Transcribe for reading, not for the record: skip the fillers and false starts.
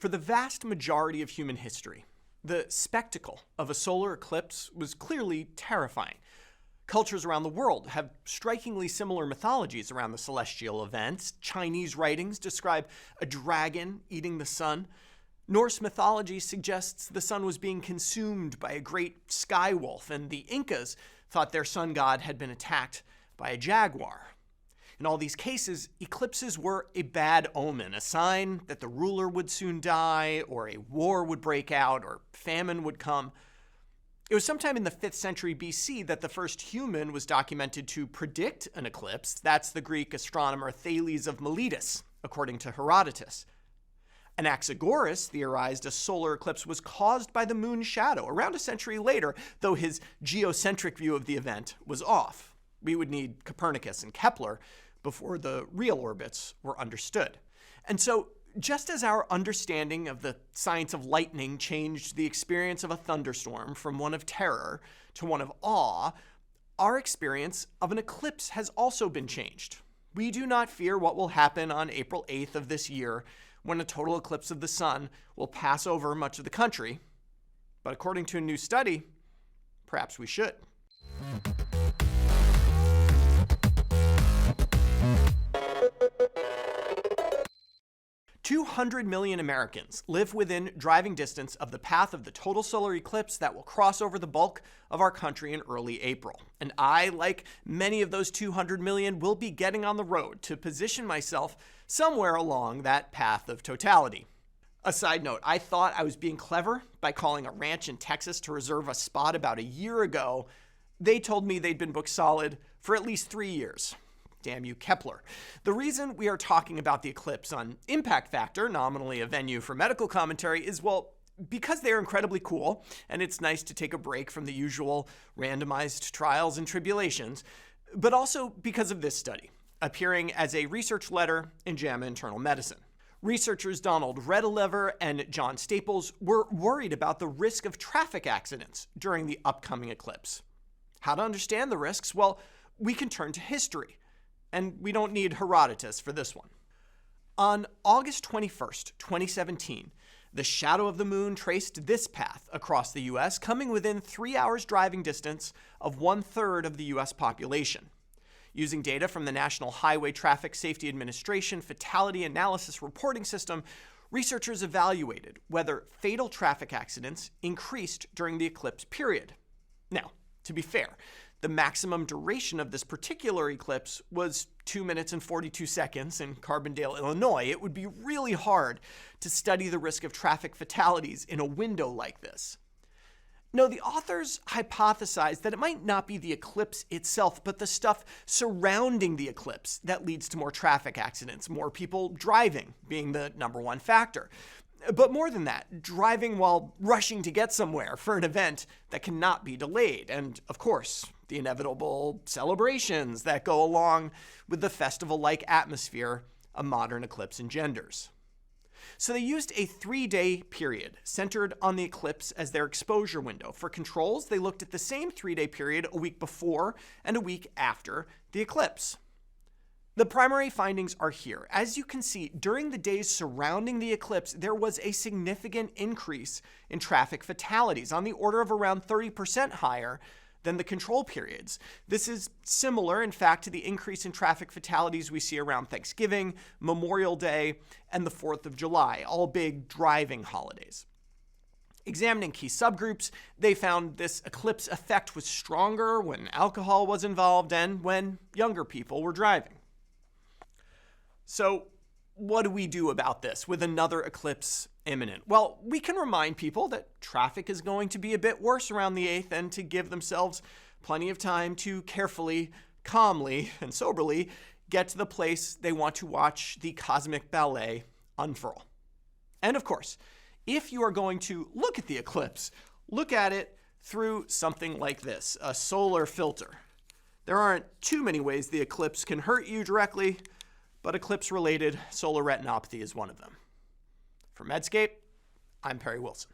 For the vast majority of human history, the spectacle of a solar eclipse was clearly terrifying. Cultures around the world have strikingly similar mythologies around the celestial events. Chinese writings describe a dragon eating the sun. Norse mythology suggests the sun was being consumed by a great sky wolf, and the Incas thought their sun god had been attacked by a jaguar. In all these cases, eclipses were a bad omen, a sign that the ruler would soon die, or a war would break out, or famine would come. It was sometime in the 5th century BC that the first human was documented to predict an eclipse. That's the Greek astronomer Thales of Miletus, according to Herodotus. Anaxagoras theorized a solar eclipse was caused by the moon's shadow around a century later, though his geocentric view of the event was off. We would need Copernicus and Kepler before the real orbits were understood. And so, just as our understanding of the science of lightning changed the experience of a thunderstorm from one of terror to one of awe, our experience of an eclipse has also been changed. We do not fear what will happen on April 8th of this year, when a total eclipse of the sun will pass over much of the country. But according to a new study, perhaps we should. 200 million Americans live within driving distance of the path of the total solar eclipse that will cross over the bulk of our country in early April. And I, like many of those 200 million, will be getting on the road to position myself somewhere along that path of totality. A side note, I thought I was being clever by calling a ranch in Texas to reserve a spot about a year ago. They told me they'd been booked solid for at least 3 years. Damn you, Kepler. The reason we are talking about the eclipse on Impact Factor, nominally a venue for medical commentary, is, well, because they're incredibly cool, and it's nice to take a break from the usual randomized trials and tribulations, but also because of this study, appearing as a research letter in JAMA Internal Medicine. Researchers Donald Redelever and John Staples were worried about the risk of traffic accidents during the upcoming eclipse. How to understand the risks? Well, we can turn to history. And we don't need Herodotus for this one. On August 21st, 2017, the shadow of the moon traced this path across the U.S., coming within 3 hours driving distance of 1/3 of the U.S. population. Using data from the National Highway Traffic Safety Administration Fatality Analysis Reporting System, researchers evaluated whether fatal traffic accidents increased during the eclipse period. Now, to be fair, the maximum duration of this particular eclipse was 2 minutes and 42 seconds in Carbondale, Illinois. It would be really hard to study the risk of traffic fatalities in a window like this. No, the authors hypothesized that it might not be the eclipse itself, but the stuff surrounding the eclipse that leads to more traffic accidents, more people driving being the number one factor. But more than that, driving while rushing to get somewhere for an event that cannot be delayed, and of course, the inevitable celebrations that go along with the festival-like atmosphere a modern eclipse engenders. So they used a 3-day period centered on the eclipse as their exposure window. For controls, they looked at the same 3-day period a week before and a week after the eclipse. The primary findings are here. As you can see, during the days surrounding the eclipse, there was a significant increase in traffic fatalities, on the order of around 30% higher than the control periods. This is similar, in fact, to the increase in traffic fatalities we see around Thanksgiving, Memorial Day, and the 4th of July, all big driving holidays. Examining key subgroups, they found this eclipse effect was stronger when alcohol was involved and when younger people were driving. So what do we do about this with another eclipse imminent? Well, we can remind people that traffic is going to be a bit worse around the 8th and to give themselves plenty of time to carefully, calmly, and soberly get to the place they want to watch the cosmic ballet unfurl. And of course, if you are going to look at the eclipse, look at it through something like this, a solar filter. There aren't too many ways the eclipse can hurt you directly, but eclipse-related solar retinopathy is one of them. For Medscape, I'm Perry Wilson.